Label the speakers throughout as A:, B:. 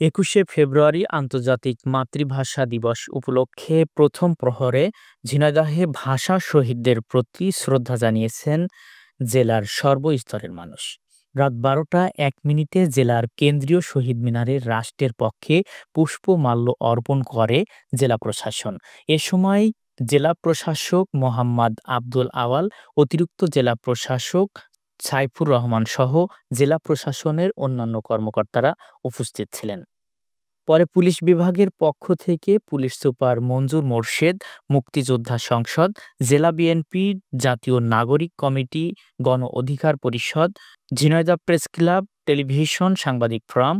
A: ২১শে ফেব্রুয়ারি আন্তর্জাতিক মাতৃভাষা দিবস উপলক্ষে প্রথম প্রহরে ঝিনাইদহে ভাষা শহীদদের প্রতি শ্রদ্ধা জানিয়েছেন জেলার সর্বস্তরের মানুষ। রাত ১২টা ১ মিনিটে জেলার কেন্দ্রীয় শহীদ মিনারে রাষ্ট্রের পক্ষে পুষ্পমাল্য অর্পণ করে জেলা প্রশাসন। এ সময় জেলা প্রশাসক মোহাম্মদ আব্দুল আওয়াল, অতিরিক্ত জেলা প্রশাসক সাইফুর রহমান সহ জেলা প্রশাসনের অন্যান্য কর্মকর্তারা উপস্থিত ছিলেন। পরে পুলিশ বিভাগের পক্ষ থেকে পুলিশ সুপার মঞ্জুর মোরশেদ, মুক্তিযোদ্ধা সংসদ, জেলা বিএনপি, জাতীয় নাগরিক কমিটি, গণ অধিকার পরিষদ, ঝিনাইদহ প্রেস ক্লাব, টেলিভিশন, সাংবাদিক ফোরাম,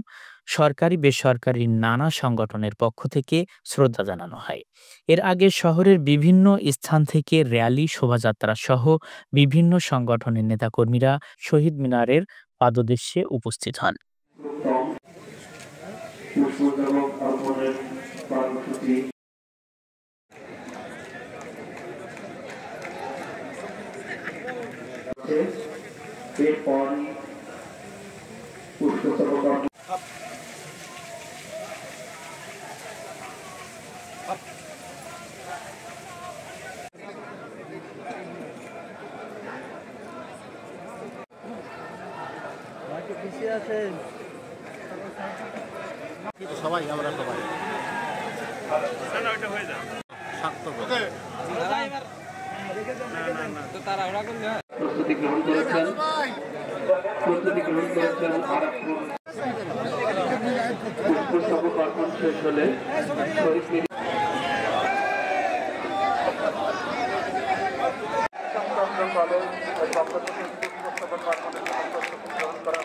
A: সরকারি বেসরকারি নানা সংগঠনের পক্ষ থেকে শ্রদ্ধা জানানো হয়। এর আগে শহরের বিভিন্ন স্থান থেকে র্যালি, শোভাযাত্রা সহ বিভিন্ন সংগঠনের নেতাকর্মীরা শহীদ মিনারের পাদদেশে উপস্থিত হন।
B: পুষ্পস্তবক অর্পণের কর্মসূচি এরপরই পুষ্পস্তবক
C: সবাই আমরা সবাই
B: প্রস্তুতি গ্রহণ করেছেন পুষ্পস্তবক অর্পণ শেষ হলে শহীদ